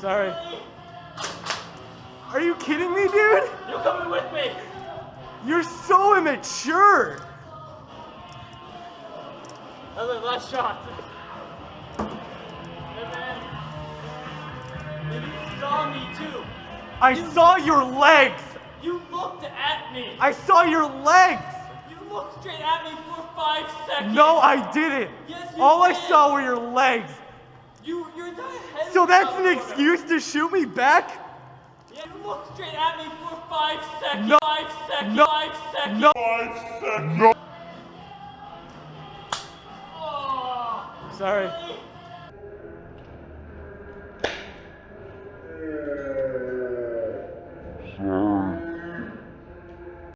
Sorry. Are you kidding me, dude? You're coming with me. You're so immature. That's the last shot. Hey, man. You saw me too. I saw your legs. You looked at me. I saw your legs. You looked straight at me for 5 seconds. No, I didn't. Yes, you All I did. saw were your legs. Your entire head. So was that's out an of order. excuse to shoot me back? Yeah, you looked straight at me for 5 seconds. No. 5 seconds. No. 5 seconds. No. 5 seconds. Oh, Sorry. really?